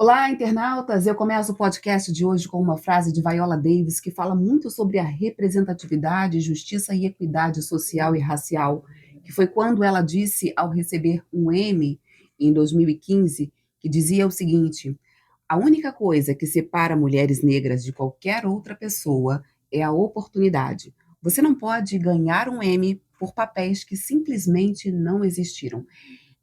Olá, internautas! Eu começo o podcast de hoje com uma frase de Viola Davis que fala muito sobre a representatividade, justiça e equidade social e racial, que foi quando ela disse, ao receber um Emmy em 2015, que dizia o seguinte: a única coisa que separa mulheres negras de qualquer outra pessoa é a oportunidade. Você não pode ganhar um Emmy por papéis que simplesmente não existiram.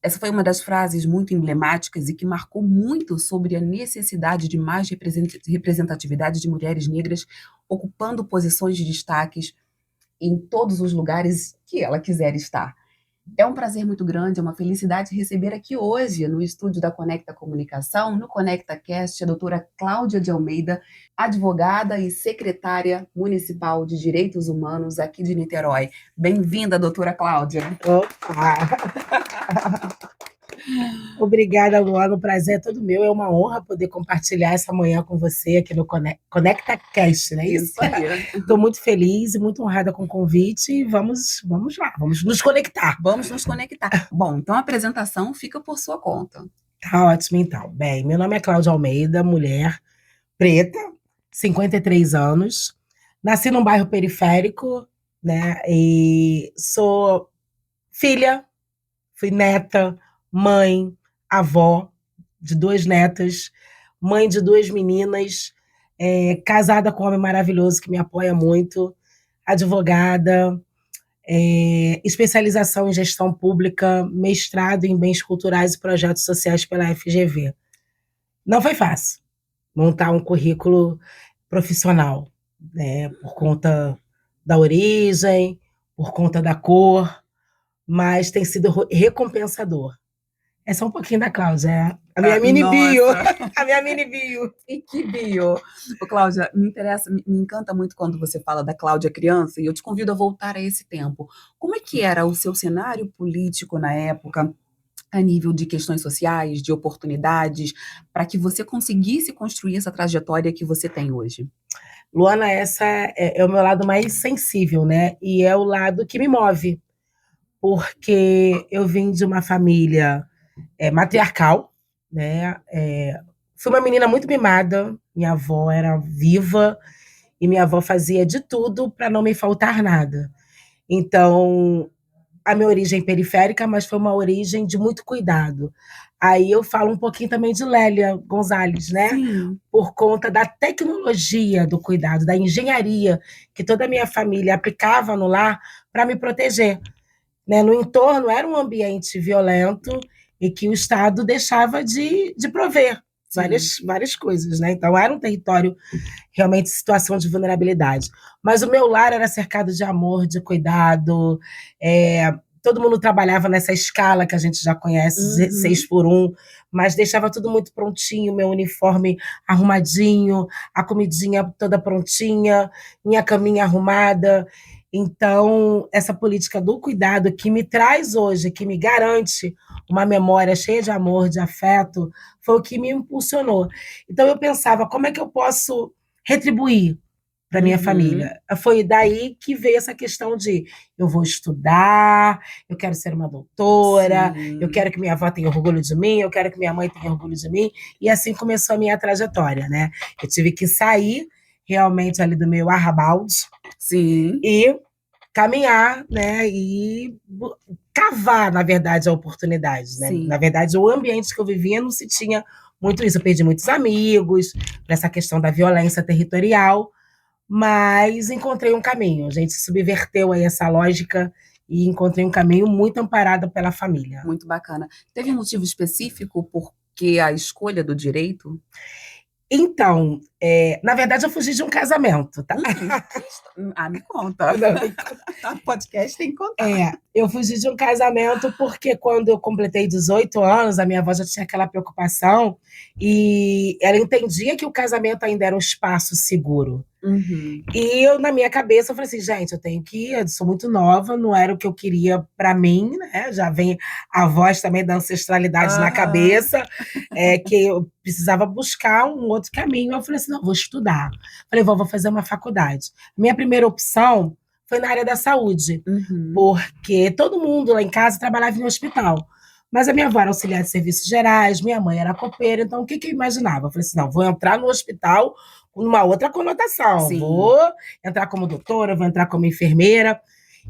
Essa foi uma das frases muito emblemáticas e que marcou muito sobre a necessidade de mais representatividade de mulheres negras ocupando posições de destaques em todos os lugares que ela quiser estar. É um prazer muito grande, é uma felicidade receber aqui hoje, no estúdio da Conecta Comunicação, no ConectaCast, a doutora Cláudia de Almeida, advogada e secretária municipal de Direitos Humanos aqui de Niterói. Bem-vinda, doutora Cláudia. Opa! Obrigada, Luana. O prazer é todo meu. É uma honra poder compartilhar essa manhã com você aqui no ConectaCast, não é isso? Isso aí. Estou muito feliz e muito honrada com o convite. E vamos lá, vamos nos conectar. Vamos nos conectar. Bom, então a apresentação fica por sua conta. Tá ótimo, então. Bem, meu nome é Cláudia Almeida, mulher preta, 53 anos. Nasci num bairro periférico, né? E sou filha, fui neta, mãe, avó de 2 netas, mãe de 2 meninas, casada com um homem maravilhoso que me apoia muito, advogada, especialização em gestão pública, mestrado em bens culturais e projetos sociais pela FGV. Não foi fácil montar um currículo profissional, né, por conta da origem, por conta da cor, mas tem sido recompensador. É só um pouquinho da Cláudia, a minha mini bio. A minha mini bio. E que bio! Ô, Cláudia, me encanta muito quando você fala da Cláudia criança, e eu te convido a voltar a esse tempo. Como é que era o seu cenário político na época, a nível de questões sociais, de oportunidades, para que você conseguisse construir essa trajetória que você tem hoje? Luana, essa é o meu lado mais sensível, né? E é o lado que me move, porque eu vim de uma família matriarcal, né? Fui uma menina muito mimada, minha avó era viva e minha avó fazia de tudo para não me faltar nada. Então, a minha origem é periférica, mas foi uma origem de muito cuidado. Aí eu falo um pouquinho também de Lélia Gonzalez, né? Sim. Por conta da tecnologia do cuidado, da engenharia que toda a minha família aplicava no lar para me proteger, né? No entorno era um ambiente violento e que o Estado deixava de prover várias coisas, né? Então era um território realmente em situação de vulnerabilidade. Mas o meu lar era cercado de amor, de cuidado, todo mundo trabalhava nessa escala que a gente já conhece, 6x1, mas deixava tudo muito prontinho, meu uniforme arrumadinho, a comidinha toda prontinha, minha caminha arrumada. Então, essa política do cuidado que me traz hoje, que me garante uma memória cheia de amor, de afeto, foi o que me impulsionou. Então, eu pensava, como é que eu posso retribuir para minha família? Foi daí que veio essa questão de eu vou estudar, eu quero ser uma doutora, eu quero que minha avó tenha orgulho de mim, eu quero que minha mãe tenha orgulho de mim, e assim começou a minha trajetória, né? Eu tive que sair realmente ali do meu arrabalde e caminhar, né? E cavar, na verdade, a oportunidade, né? Na verdade, o ambiente que eu vivia não se tinha muito isso. Eu perdi muitos amigos para essa questão da violência territorial, mas encontrei um caminho. A gente subverteu aí essa lógica e encontrei um caminho muito amparado pela família. Muito bacana. Teve um motivo específico por que a escolha do direito? Então, na verdade, eu fugi de um casamento, tá? Me conta. O podcast tem que contar. Eu fugi de um casamento porque quando eu completei 18 anos, a minha avó já tinha aquela preocupação e ela entendia que o casamento ainda era um espaço seguro. E eu, na minha cabeça, eu falei assim, gente, eu tenho que ir, eu sou muito nova, não era o que eu queria para mim, né? Já vem a voz também da ancestralidade na cabeça, que eu precisava buscar um outro caminho. Eu falei assim, não, vou estudar. Falei, vou fazer uma faculdade. Minha primeira opção foi na área da saúde, porque todo mundo lá em casa trabalhava em hospital. Mas a minha avó era auxiliar de serviços gerais, minha mãe era copeira, então o que que eu imaginava? Eu falei assim, não, vou entrar no hospital com uma outra conotação, Sim. vou entrar como doutora, vou entrar como enfermeira.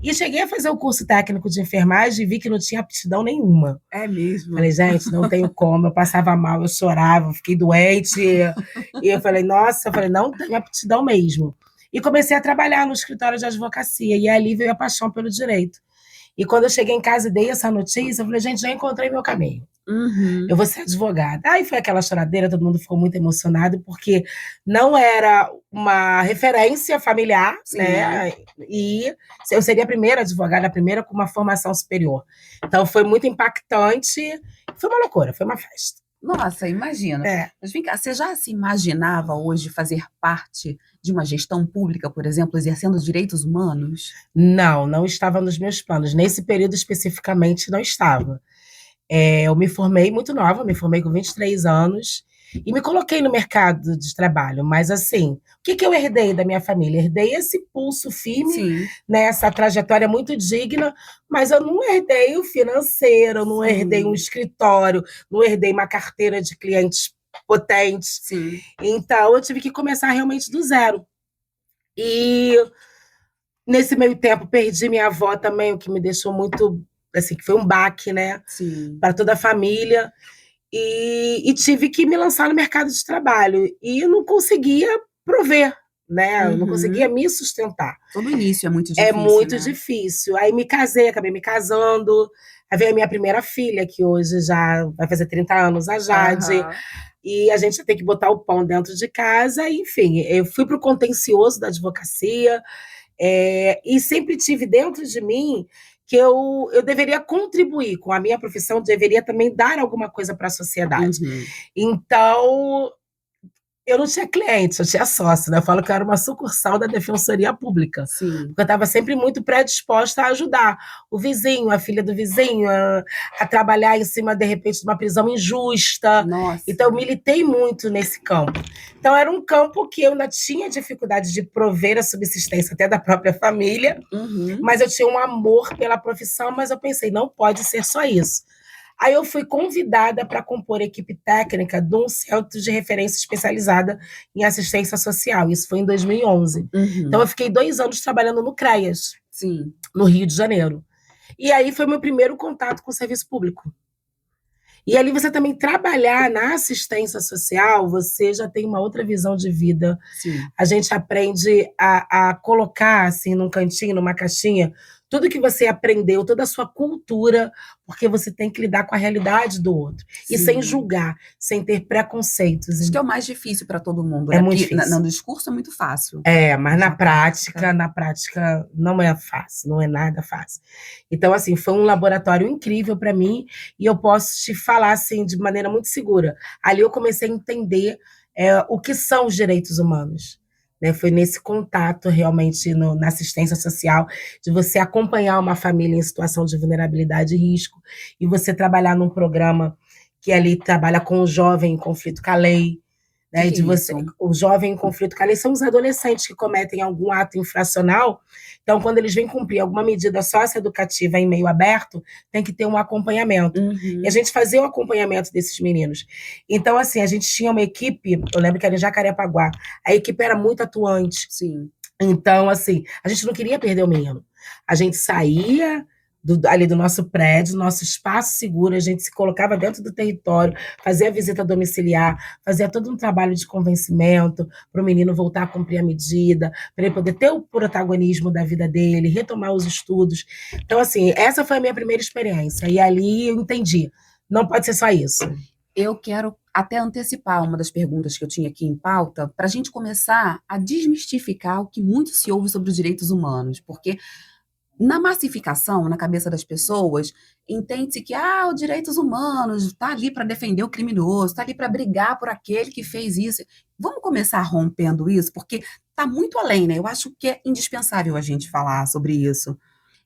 E cheguei a fazer o curso técnico de enfermagem e vi que não tinha aptidão nenhuma. É mesmo? Falei, gente, não tenho como, eu passava mal, eu chorava, eu fiquei doente. E eu falei, nossa, eu falei, não tenho aptidão mesmo. E comecei a trabalhar no escritório de advocacia, e ali veio a paixão pelo direito. E quando eu cheguei em casa e dei essa notícia, eu falei, gente, já encontrei meu caminho. Eu Uhum. vou ser advogada. Aí foi aquela choradeira, todo mundo ficou muito emocionado, porque não era uma referência familiar, Sim. né? E eu seria a primeira advogada, a primeira com uma formação superior. Então foi muito impactante, foi uma loucura, foi uma festa. Nossa, imagina. É. Mas vem cá, você já se imaginava hoje fazer parte de uma gestão pública, por exemplo, exercendo direitos humanos? Não, não estava nos meus planos. Nesse período especificamente, não estava. Eu me formei muito nova, me formei com 23 anos e me coloquei no mercado de trabalho. Mas, assim, o que que eu herdei da minha família? Herdei esse pulso firme, Sim, né, essa trajetória muito digna, mas eu não herdei o financeiro, não herdei um sim, escritório, não herdei uma carteira de clientes potentes. sim. Então, eu tive que começar realmente do zero. E nesse meio tempo perdi minha avó também, o que me deixou muito, assim, que foi um baque, né, Sim. para toda a família. E tive que me lançar no mercado de trabalho. E eu não conseguia prover, né? Eu não conseguia Uhum. me sustentar. Todo início é muito É difícil, muito né? difícil. Aí me casei, acabei me casando. Aí veio a minha primeira filha, que hoje já vai fazer 30 anos, a Jade. Aham. E a gente tem que botar o pão dentro de casa. Enfim, eu fui para o contencioso da advocacia, e sempre tive dentro de mim que eu deveria contribuir com a minha profissão, deveria também dar alguma coisa para a sociedade. Uhum. Então, eu não tinha cliente, eu tinha sócio, né? Eu falo que eu era uma sucursal da Defensoria Pública, Sim. porque eu estava sempre muito predisposta a ajudar o vizinho, a filha do vizinho, a trabalhar em cima, de repente, de uma prisão injusta. Então, eu Nossa. militei muito nesse campo. Então, era um campo que eu ainda tinha dificuldade de prover a subsistência até da própria família, Uhum. mas eu tinha um amor pela profissão, mas eu pensei, não pode ser só isso. Aí eu fui convidada para compor a equipe técnica de um centro de referência especializada em assistência social. Isso foi em 2011. Então eu Uhum. fiquei 2 anos trabalhando no CREAS, Sim. no Rio de Janeiro. E aí foi meu primeiro contato com o serviço público. E ali você também trabalhar na assistência social, você já tem uma outra visão de vida. Sim. A gente aprende a colocar assim num cantinho, numa caixinha, tudo que você aprendeu, toda a sua cultura, porque você tem que lidar com a realidade do outro. E sem Sim. julgar, sem ter preconceitos. Acho que é o mais difícil para todo mundo, É né? muito Porque difícil. no discurso é muito fácil, Mas mas na prática não é fácil, não é nada fácil. Então, assim, foi um laboratório incrível para mim e eu posso te falar, assim, de maneira muito segura. Ali eu comecei a entender o que são os direitos humanos. Né? Foi nesse contato realmente na assistência social, de você acompanhar uma família em situação de vulnerabilidade e risco, e você trabalhar num programa que ali trabalha com o jovem em conflito com a lei, né, que é de você, isso? o jovem em conflito com a lei são os adolescentes que cometem algum ato infracional. Então, quando eles vêm cumprir alguma medida socioeducativa em meio aberto, tem que ter um acompanhamento. E a Uhum. gente fazia o acompanhamento desses meninos. Então, assim, a gente tinha uma equipe, eu lembro que era em Jacarepaguá, a equipe era muito atuante. Sim. Então, assim, a gente não queria perder o menino. A gente saía ali do nosso prédio, nosso espaço seguro, a gente se colocava dentro do território, fazia a visita domiciliar, fazia todo um trabalho de convencimento para o menino voltar a cumprir a medida, para ele poder ter o protagonismo da vida dele, retomar os estudos. Então, assim, essa foi a minha primeira experiência. E ali eu entendi, não pode ser só isso. Eu quero até antecipar uma das perguntas que eu tinha aqui em pauta, para a gente começar a desmistificar o que muito se ouve sobre os direitos humanos, porque na massificação, na cabeça das pessoas, entende-se que os direitos humanos está ali para defender o criminoso, está ali para brigar por aquele que fez isso. Vamos começar rompendo isso, porque está muito além, né? Eu acho que é indispensável a gente falar sobre isso.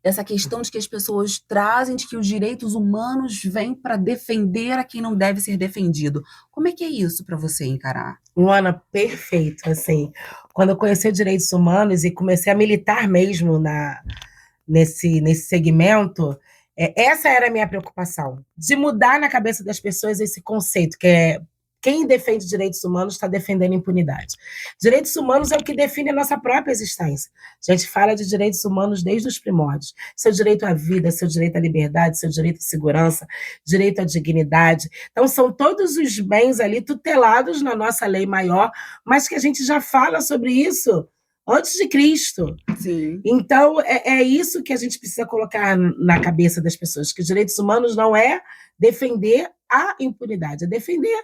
Essa questão de que as pessoas trazem de que os direitos humanos vêm para defender a quem não deve ser defendido. Como é que é isso para você encarar? Luana, perfeito, assim, quando eu conheci os direitos humanos e comecei a militar mesmo nesse segmento, Essa era a minha preocupação, de mudar na cabeça das pessoas esse conceito, que é quem defende direitos humanos está defendendo impunidade. Direitos humanos é o que define a nossa própria existência. A gente fala de direitos humanos desde os primórdios. Seu direito à vida, seu direito à liberdade, seu direito à segurança, direito à dignidade. Então, são todos os bens ali tutelados na nossa lei maior, mas que a gente já fala sobre isso antes de Cristo. Sim. Então, é isso que a gente precisa colocar na cabeça das pessoas, que os direitos humanos não é defender a impunidade, é defender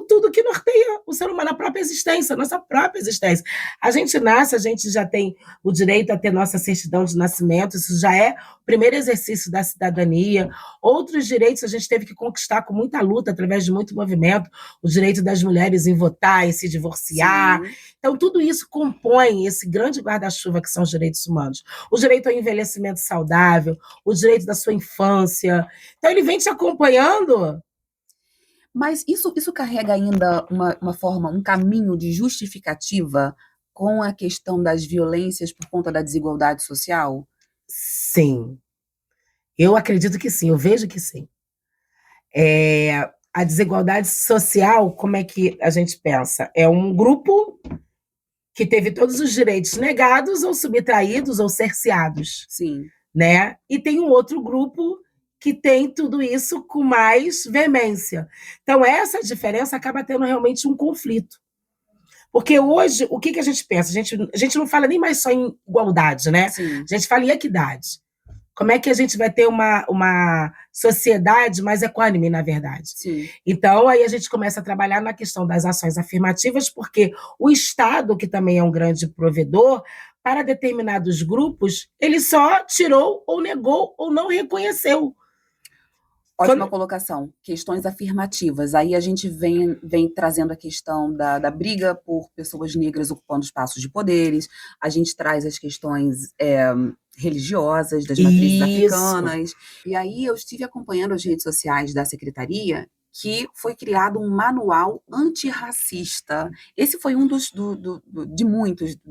tudo que norteia o ser humano, a própria existência, a nossa própria existência. A gente nasce, a gente já tem o direito a ter nossa certidão de nascimento, isso já é o primeiro exercício da cidadania. Outros direitos a gente teve que conquistar com muita luta, através de muito movimento, o direito das mulheres em votar, em se divorciar. Sim. Então, tudo isso compõe esse grande guarda-chuva que são os direitos humanos. O direito ao envelhecimento saudável, o direito da sua infância. Então, ele vem te acompanhando. Mas isso carrega ainda uma forma, um caminho de justificativa com a questão das violências por conta da desigualdade social? Sim. Eu acredito que sim, eu vejo que sim. A desigualdade social, como é que a gente pensa? É um grupo que teve todos os direitos negados ou subtraídos ou cerceados. Sim. Né? E tem um outro grupo que tem tudo isso com mais veemência. Então, essa diferença acaba tendo realmente um conflito. Porque hoje, o que a gente pensa? A gente não fala nem mais só em igualdade, né? Sim. A gente fala em equidade. Como é que a gente vai ter uma sociedade mais equânime, na verdade? Sim. Então, aí a gente começa a trabalhar na questão das ações afirmativas, porque o Estado, que também é um grande provedor, para determinados grupos, ele só tirou ou negou ou não reconheceu. Ótima colocação. Questões afirmativas. Aí a gente vem trazendo a questão da briga por pessoas negras ocupando espaços de poderes, a gente traz as questões religiosas, das matrizes africanas. E aí eu estive acompanhando as redes sociais da secretaria, que foi criado um manual antirracista. Esse foi um de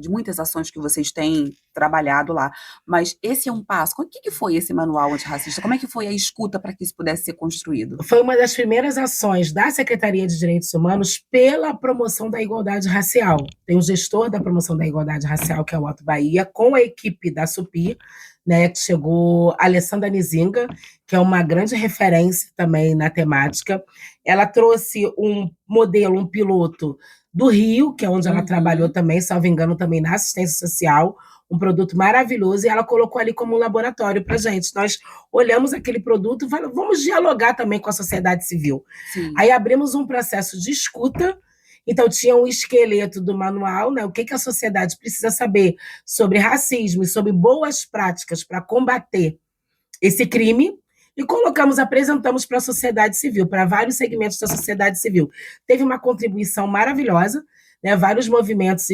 muitas ações que vocês têm trabalhado lá. Mas esse é um passo. O que foi esse manual antirracista? Como é que foi a escuta para que isso pudesse ser construído? Foi uma das primeiras ações da Secretaria de Direitos Humanos pela promoção da igualdade racial. Tem o gestor da promoção da igualdade racial, que é o Otto Bahia, com a equipe da SUPI, né, que chegou a Alessandra Nizinga, que é uma grande referência também na temática. Ela trouxe um modelo, um piloto do Rio, que é onde ela trabalhou também, salvo engano, também na assistência social, um produto maravilhoso, e ela colocou ali como um laboratório para a gente. Nós olhamos aquele produto e falamos, vamos dialogar também com a sociedade civil. Sim. Aí abrimos um processo de escuta. Então, tinha um esqueleto do manual, né? O que a sociedade precisa saber sobre racismo e sobre boas práticas para combater esse crime, e apresentamos para a sociedade civil, para vários segmentos da sociedade civil. Teve uma contribuição maravilhosa, né? Vários movimentos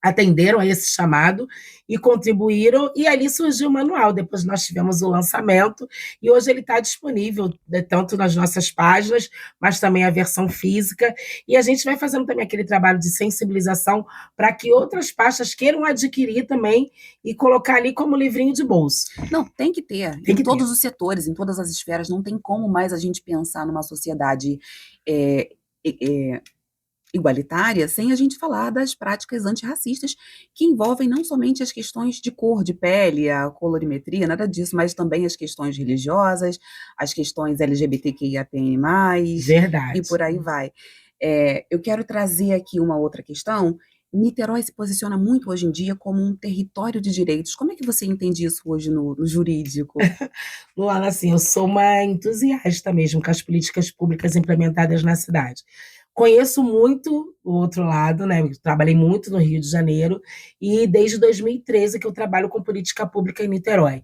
atenderam a esse chamado e contribuíram, e ali surgiu o manual. Depois nós tivemos o lançamento, e hoje ele está disponível, né, tanto nas nossas páginas, mas também a versão física, e a gente vai fazendo também aquele trabalho de sensibilização para que outras pastas queiram adquirir também e colocar ali como livrinho de bolso. Não, tem que ter. Em todos os setores, em todas as esferas, não tem como mais a gente pensar numa sociedade igualitária sem a gente falar das práticas antirracistas que envolvem não somente as questões de cor de pele, a colorimetria, nada disso, mas também as questões religiosas, as questões LGBTQIAPN+, Verdade. E por aí vai. Eu quero trazer aqui uma outra questão. Niterói se posiciona muito hoje em dia como um território de direitos. Como é que você entende isso hoje no jurídico? Luana, assim, eu sou uma entusiasta mesmo com as políticas públicas implementadas na cidade. Conheço muito o outro lado, né? Eu trabalhei muito no Rio de Janeiro e desde 2013 que eu trabalho com política pública em Niterói.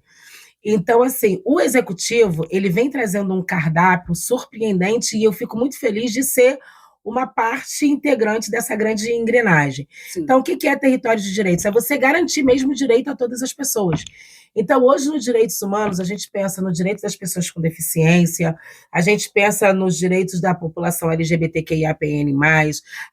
Então, assim, o executivo, ele vem trazendo um cardápio surpreendente e eu fico muito feliz de ser uma parte integrante dessa grande engrenagem. Sim. Então, o que é território de direitos? É você garantir mesmo o direito a todas as pessoas. Então, hoje, nos direitos humanos, a gente pensa no direito das pessoas com deficiência, a gente pensa nos direitos da população LGBTQIAPN+,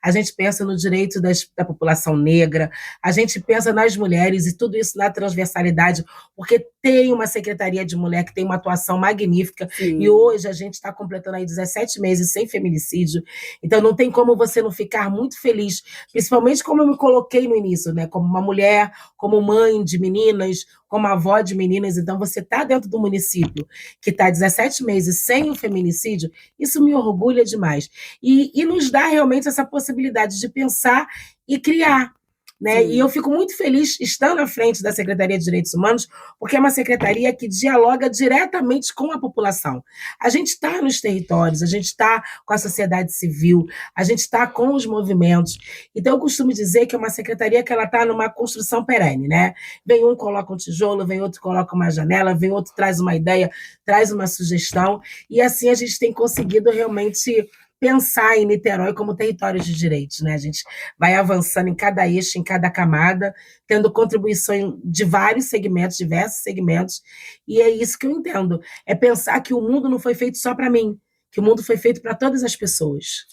a gente pensa no direito da população negra, a gente pensa nas mulheres e tudo isso na transversalidade, porque tem uma Secretaria de Mulher que tem uma atuação magnífica. Sim. E hoje a gente está completando aí 17 meses sem feminicídio, então não tem como você não ficar muito feliz, principalmente como eu me coloquei no início, né? Como uma mulher, como mãe de meninas, como avó de meninas. Então você está dentro do município que está 17 meses sem o feminicídio, isso me orgulha demais. E nos dá realmente essa possibilidade de pensar e criar. Né? E eu fico muito feliz estando à frente da Secretaria de Direitos Humanos, porque é uma secretaria que dialoga diretamente com a população. A gente está nos territórios, a gente está com a sociedade civil, a gente está com os movimentos. Então, eu costumo dizer que é uma secretaria que ela está numa construção perene. Né? Vem um, coloca um tijolo, vem outro, coloca uma janela, vem outro, traz uma ideia, traz uma sugestão, e assim a gente tem conseguido realmente pensar em Niterói como território de direitos, né? A gente vai avançando em cada eixo, em cada camada, tendo contribuição de vários segmentos, diversos segmentos, e é isso que eu entendo. É pensar que o mundo não foi feito só para mim, que o mundo foi feito para todas as pessoas.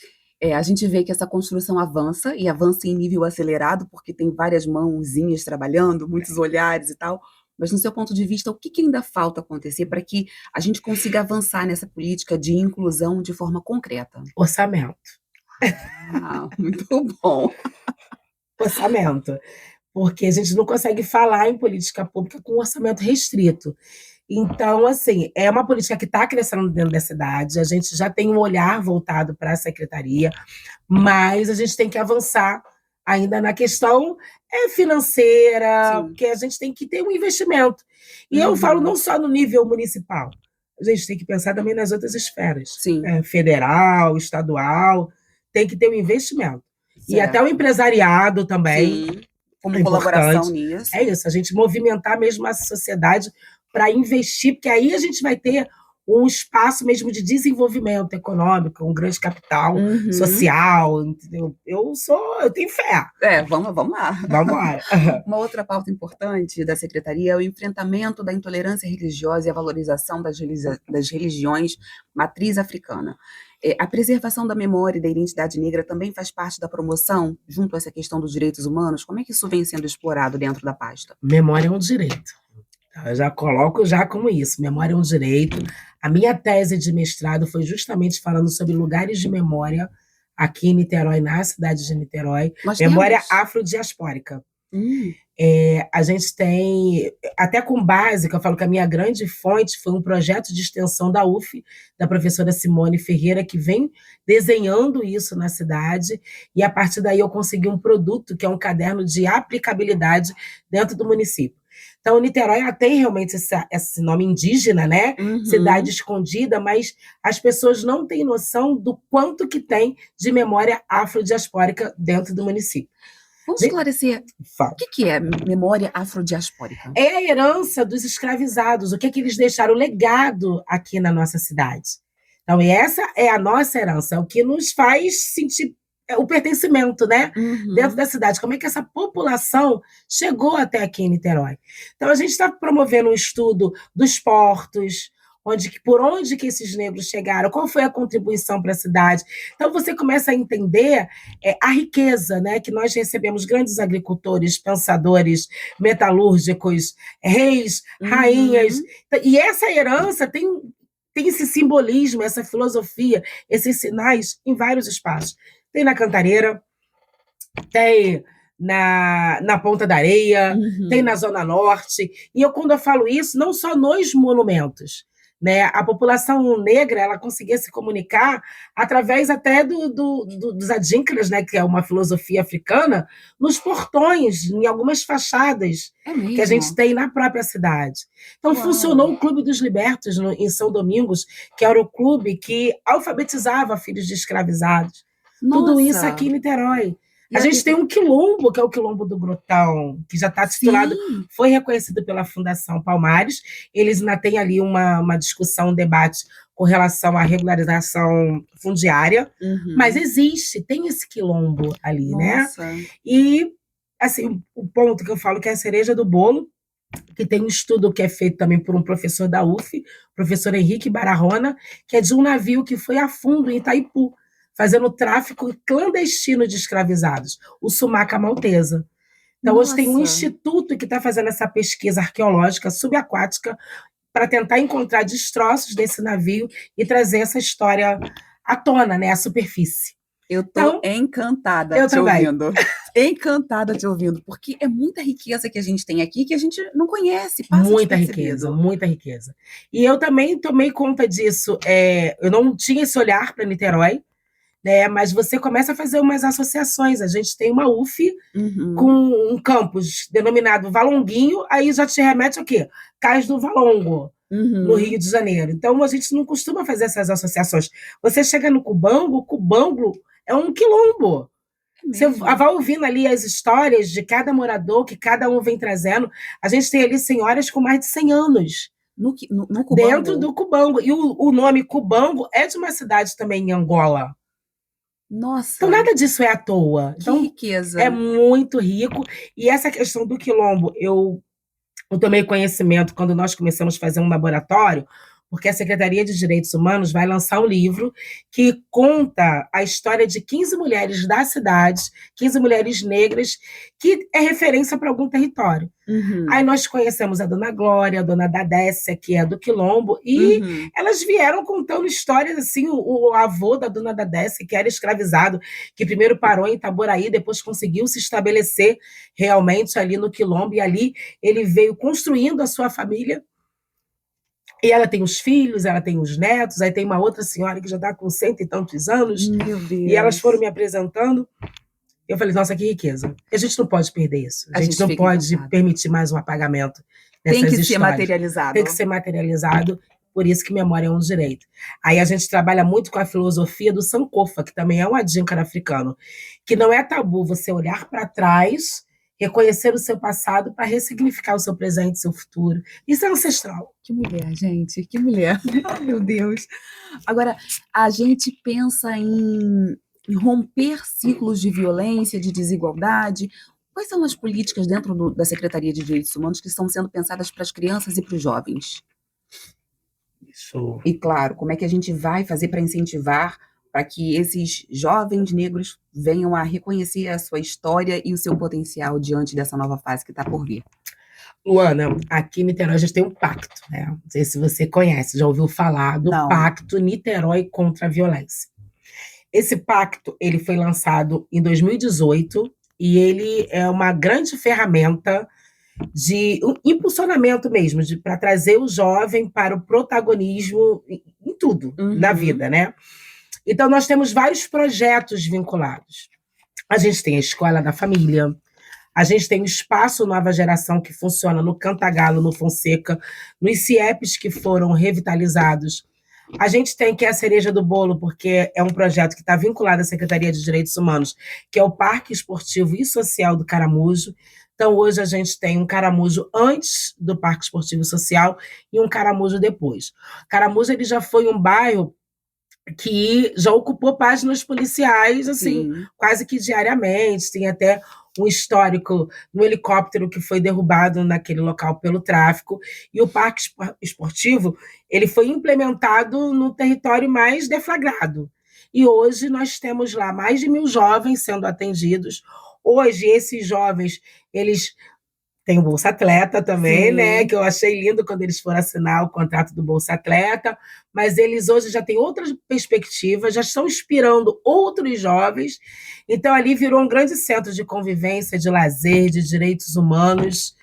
A gente vê que essa construção avança, e avança em nível acelerado, porque tem várias mãozinhas trabalhando, muitos olhares e tal. Mas, no seu ponto de vista, o que ainda falta acontecer para que a gente consiga avançar nessa política de inclusão de forma concreta? Orçamento. Muito bom. Orçamento. Porque a gente não consegue falar em política pública com orçamento restrito. Então, assim, é uma política que está crescendo dentro da cidade, a gente já tem um olhar voltado para a secretaria, mas a gente tem que avançar ainda na questão financeira, Sim. porque a gente tem que ter um investimento. E eu falo não só no nível municipal, a gente tem que pensar também nas outras esferas. Sim. Federal, estadual, tem que ter um investimento. Certo. E até o empresariado também. Sim. Como colaboração nisso. É isso, a gente movimentar mesmo a sociedade para investir, porque aí a gente vai ter um espaço mesmo de desenvolvimento econômico, um grande capital social, entendeu? Eu tenho fé. Vamos lá. Vamos embora. Uma outra pauta importante da secretaria é o enfrentamento da intolerância religiosa e a valorização das religiões matriz africana. A preservação da memória e da identidade negra também faz parte da promoção, junto a essa questão dos direitos humanos? Como é que isso vem sendo explorado dentro da pasta? Memória é um direito. Eu já coloco como isso, memória é um direito. A minha tese de mestrado foi justamente falando sobre lugares de memória aqui em Niterói, na cidade de Niterói. Memória afrodiaspórica. A gente tem, até com base, que eu falo que a minha grande fonte foi um projeto de extensão da UF, da professora Simone Ferreira, que vem desenhando isso na cidade, e a partir daí eu consegui um produto, que é um caderno de aplicabilidade dentro do município. Então, Niterói ela tem realmente esse nome indígena, né? Cidade escondida, mas as pessoas não têm noção do quanto que tem de memória afrodiaspórica dentro do município. Vamos esclarecer o que é memória afrodiaspórica? É a herança dos escravizados, o que eles deixaram legado aqui na nossa cidade. Então, essa é a nossa herança, é o que nos faz sentir o pertencimento, né? Dentro da cidade. Como é que essa população chegou até aqui em Niterói? Então, a gente está promovendo um estudo dos portos, por onde que esses negros chegaram, qual foi a contribuição para a cidade. Então, você começa a entender a riqueza, né? Que nós recebemos grandes agricultores, pensadores, metalúrgicos, reis, rainhas. E essa herança tem esse simbolismo, essa filosofia, esses sinais em vários espaços. Tem na Cantareira, tem na Ponta da Areia, tem na Zona Norte. E quando eu falo isso, não só nos monumentos, né? A população negra ela conseguia se comunicar através até dos adíncaras, né? Que é uma filosofia africana, nos portões, em algumas fachadas que a gente tem na própria cidade. Então, funcionou o Clube dos Libertos em São Domingos, que era o clube que alfabetizava filhos de escravizados. Tudo isso aqui em Niterói. A gente tem um quilombo, que é o Quilombo do Grotão, que já está titulado, foi reconhecido pela Fundação Palmares. Eles ainda têm ali uma discussão, um debate com relação à regularização fundiária, mas existe, tem esse quilombo ali, né? E, assim, o ponto que eu falo que é a cereja do bolo que tem um estudo que é feito também por um professor da UF, professor Henrique Barahona, que é de um navio que foi a fundo em Itaipu, fazendo tráfico clandestino de escravizados, o Sumaca Maltesa. Então, hoje tem um Nossa, instituto que está fazendo essa pesquisa arqueológica subaquática para tentar encontrar destroços desse navio e trazer essa história à tona, né, à superfície. eu tô Então, encantada eu te também. ouvindo. Encantada te ouvindo, porque é muita riqueza que a gente tem aqui que a gente não conhece, passa Muita riqueza, despercebido. muita riqueza. E eu também tomei conta disso. Eu não tinha esse olhar para Niterói, né? Mas você começa a fazer umas associações. A gente tem uma UF com Uhum, um campus denominado Valonguinho, aí já te remete ao quê? Cais do Valongo, no Rio uhum. de Janeiro. Então a gente não costuma fazer essas associações. Você chega no Cubango, o Cubango é um quilombo. É Você mesmo. vai ouvindo ali as histórias de cada morador, que cada um vem trazendo. A gente tem ali senhoras com mais de 100 anos No dentro Cubango, do Cubango. E o nome Cubango é de uma cidade também em Angola. Então, nossa, nada disso é à toa. que Então, é riqueza. muito rico. E essa questão do quilombo, eu tomei conhecimento quando nós começamos a fazer um laboratório, porque a Secretaria de Direitos Humanos vai lançar um livro que conta a história de 15 mulheres da cidade, 15 mulheres negras, que é referência para algum território. Aí Uhum, nós conhecemos a Dona Glória, a Dona Dadécia, que é do Quilombo, e uhum. elas vieram contando histórias assim, o avô da Dona Dadécia, que era escravizado, que primeiro parou em Itaboraí, depois conseguiu se estabelecer realmente ali no Quilombo, e ali ele veio construindo a sua família, e ela tem os filhos, ela tem os netos, aí tem uma outra senhora que já está com 100 e tantos anos, Meu e elas foram Deus. me apresentando. Eu falei, nossa, que riqueza. A gente não pode perder isso. A A gente gente não fica pode encantado. permitir mais um apagamento Tem dessas que ser histórias. Tem que materializado. ser materializado, por isso que memória é um direito. Aí a gente trabalha muito com a filosofia do Sankofa, que também é um adíncaro africano, que não é tabu você olhar para trás, reconhecer o seu passado para ressignificar o seu presente, o seu futuro. Isso é ancestral. Que mulher, gente, que mulher. Ai, meu Deus. Agora, a gente pensa em romper ciclos de violência, de desigualdade. Quais são as políticas dentro da Secretaria de Direitos Humanos que estão sendo pensadas para as crianças e para os jovens? Isso. E, claro, como é que a gente vai fazer para incentivar para que esses jovens negros venham a reconhecer a sua história e o seu potencial diante dessa nova fase que está por vir? Luana, aqui em Niterói a gente tem um pacto, né? Não sei se você conhece, já ouviu falar do Não. Pacto Niterói contra a Violência. Esse pacto, ele foi lançado em 2018 e ele é uma grande ferramenta de um impulsionamento mesmo, para trazer o jovem para o protagonismo em tudo na Uhum, vida, né? Então, nós temos vários projetos vinculados. A gente tem a Escola da Família, a gente tem o Espaço Nova Geração, que funciona no Cantagalo, no Fonseca, nos CIEPs que foram revitalizados. A gente tem que é a cereja do bolo, porque é um projeto que está vinculado à Secretaria de Direitos Humanos, que é o Parque Esportivo e Social do Caramujo. Então, hoje a gente tem um Caramujo antes do Parque Esportivo e Social e um Caramujo depois. Caramujo ele já foi um bairro que já ocupou páginas policiais, assim, sim. quase que diariamente. Tem até um histórico no helicóptero que foi derrubado naquele local pelo tráfico. E o parque esportivo ele foi implementado no território mais deflagrado. E hoje nós temos lá mais de 1.000 jovens sendo atendidos. Hoje, esses jovens, eles tem o Bolsa Atleta também, né? Sim. Que eu achei lindo quando eles foram assinar o contrato do Bolsa Atleta, mas eles hoje já têm outras perspectivas, já estão inspirando outros jovens. Então, ali virou um grande centro de convivência, de lazer, de direitos humanos,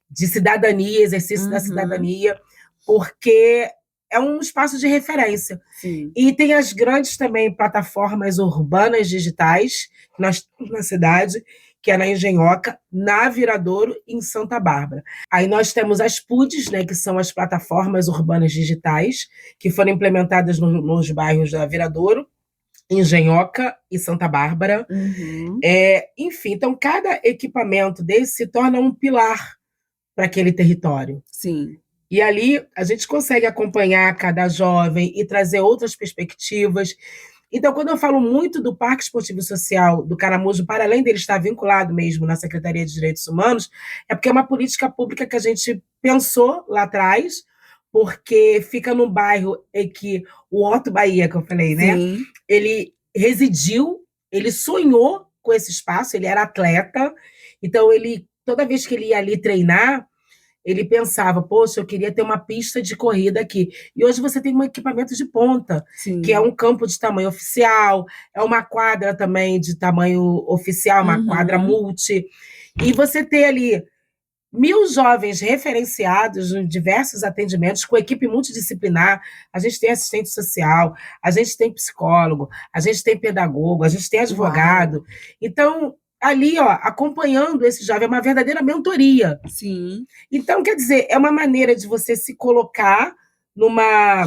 de cidadania, exercício da Uhum, cidadania, porque é um espaço de referência. sim. E tem as grandes também plataformas urbanas digitais que nós temos na cidade, que é na Engenhoca, na Viradouro e em Santa Bárbara. Aí nós temos as PUDs, né, que são as plataformas urbanas digitais, que foram implementadas nos bairros da Viradouro, Engenhoca e Santa Bárbara. Uhum, Enfim, então cada equipamento desse se torna um pilar para aquele território. sim. E ali a gente consegue acompanhar cada jovem e trazer outras perspectivas. Então, quando eu falo muito do Parque Esportivo Social do Caramujo, para além dele estar vinculado mesmo na Secretaria de Direitos Humanos, é porque é uma política pública que a gente pensou lá atrás, porque fica num bairro em que o Otto Bahia, que eu falei, né? Sim. Ele residiu, ele sonhou com esse espaço, ele era atleta, então ele, toda vez que ele ia ali treinar, ele pensava, poxa, eu queria ter uma pista de corrida aqui. E hoje você tem um equipamento de ponta, Sim. que é um campo de tamanho oficial, é uma quadra também de tamanho oficial, uma quadra multi. E você ter ali 1.000 jovens referenciados em diversos atendimentos, com equipe multidisciplinar. A gente tem assistente social, a gente tem psicólogo, a gente tem pedagogo, a gente tem advogado. Uau. Então, ali, ó, acompanhando esse jovem, é uma verdadeira mentoria. Sim. Então, quer dizer, é uma maneira de você se colocar numa...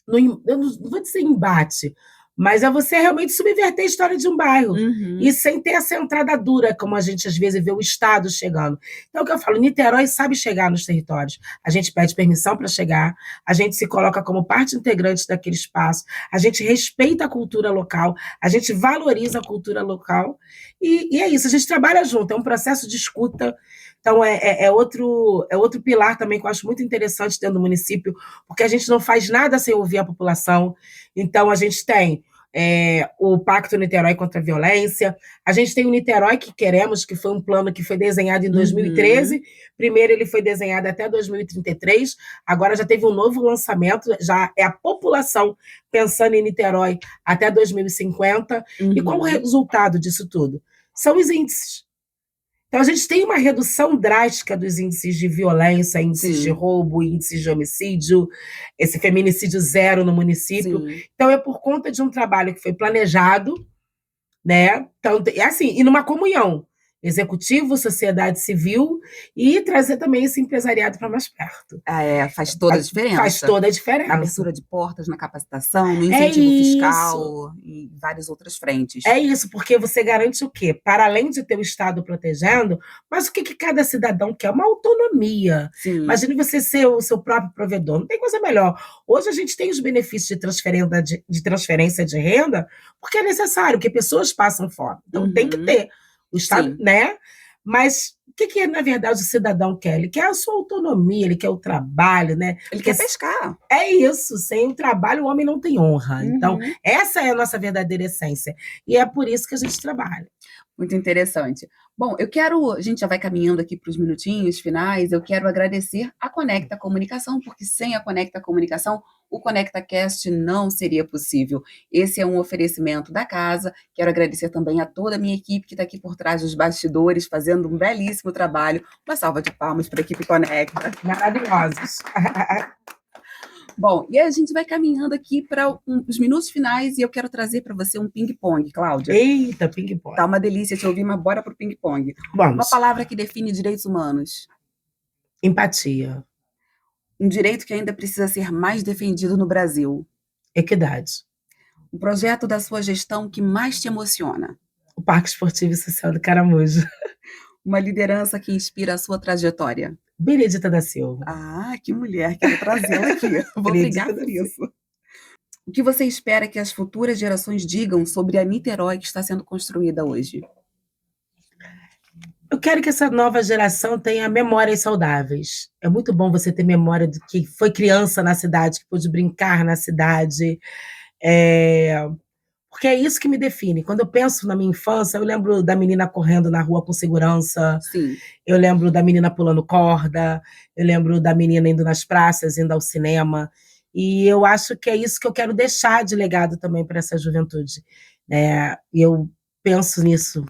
eu não vou dizer embate, mas é você realmente subverter a história de um bairro. E sem ter essa entrada dura, como a gente às vezes vê o Estado chegando. Então, o que eu falo, Niterói sabe chegar nos territórios. A gente pede permissão para chegar, a gente se coloca como parte integrante daquele espaço, a gente respeita a cultura local, a gente valoriza a cultura local, e é isso, a gente trabalha junto, é um processo de escuta. Então, é outro pilar também que eu acho muito interessante dentro do município, porque a gente não faz nada sem ouvir a população. Então, a gente tem o Pacto Niterói contra a Violência, a gente tem o Niterói que Queremos, que foi um plano que foi desenhado em 2013, primeiro ele foi desenhado até 2033, agora já teve um novo lançamento, já é a população pensando em Niterói até 2050, e qual o resultado disso tudo? São os índices. Então, a gente tem uma redução drástica dos índices de violência, índices de roubo, índices de homicídio, esse feminicídio zero no município. Então, é por conta de um trabalho que foi planejado, né? Então, assim, e numa comunhão. Executivo, sociedade civil, e trazer também esse empresariado para mais perto. Faz toda a diferença. Faz toda a diferença. Na abertura de portas, na capacitação, no incentivo fiscal e várias outras frentes. É isso, porque você garante o quê? Para além de ter o Estado protegendo, mas o que cada cidadão quer? Uma autonomia. Sim. Imagine você ser o seu próprio provedor, não tem coisa melhor. Hoje a gente tem os benefícios de transferência de renda, porque é necessário, porque pessoas passam fome. Então tem que ter. O Estado, né? Mas o que na verdade, o cidadão quer? Ele quer a sua autonomia, ele quer o trabalho, né? Ele quer pescar. É isso, sem o trabalho o homem não tem honra. Então, essa é a nossa verdadeira essência. E é por isso que a gente trabalha. Muito interessante. Bom, a gente já vai caminhando aqui para os minutinhos finais, eu quero agradecer a Conecta Comunicação, porque sem a Conecta Comunicação, o ConectaCast não seria possível. Esse é um oferecimento da casa, quero agradecer também a toda a minha equipe que está aqui por trás dos bastidores, fazendo um belíssimo trabalho. Uma salva de palmas para a equipe Conecta. Maravilhosos. Bom, e a gente vai caminhando aqui para os minutos finais e eu quero trazer para você um ping-pong, Cláudia. Eita, ping-pong. Tá uma delícia te ouvir, mas bora para o ping-pong. Vamos. Uma palavra que define direitos humanos. Empatia. Um direito que ainda precisa ser mais defendido no Brasil. Equidade. Um projeto da sua gestão que mais te emociona. O Parque Esportivo Social do Caramujo. Uma liderança que inspira a sua trajetória. Benedita da Silva. Ah, que mulher, quero trazê-la aqui. Vou brigar por isso. O que você espera que as futuras gerações digam sobre a Niterói que está sendo construída hoje? Eu quero que essa nova geração tenha memórias saudáveis. É muito bom você ter memória de que foi criança na cidade, que pôde brincar na cidade. Porque é isso que me define. Quando eu penso na minha infância, eu lembro da menina correndo na rua com segurança. Sim. Eu lembro da menina pulando corda. Eu lembro da menina indo nas praças, indo ao cinema. E eu acho que é isso que eu quero deixar de legado também para essa juventude. E eu penso nisso.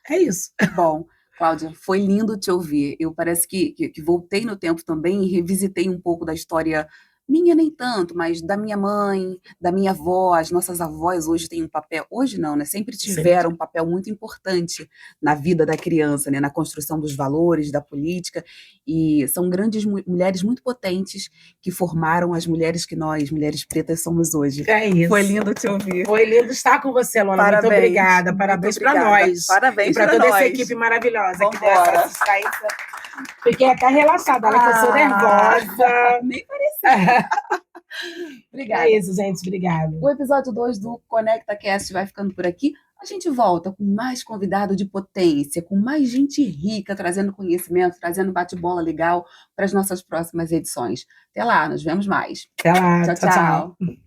É isso. Bom, Cláudia, foi lindo te ouvir. Eu parece que voltei no tempo também e revisitei um pouco da história minha nem tanto, mas da minha mãe, da minha avó. As nossas avós hoje têm um papel, hoje não, né? Sempre tiveram um papel muito importante na vida da criança, né? Na construção dos valores, da política, e são grandes mulheres muito potentes que formaram as mulheres que nós, mulheres pretas, somos hoje. É isso. Foi lindo te ouvir. Foi lindo estar com você, Luana. Parabéns. Muito obrigada. Parabéns para nós. Parabéns e para toda essa equipe maravilhosa que deu essa assistência. Fiquei até relaxada, olha que eu sou nervosa. Nem parecia. É Obrigada. isso, gente. Obrigada. O episódio 2 do ConectaCast vai ficando por aqui. A gente volta com mais convidado de potência, com mais gente rica, trazendo conhecimento, trazendo bate-bola legal para as nossas próximas edições. Até lá, nos vemos mais. Até lá. Tchau, Tchau, tchau. tchau.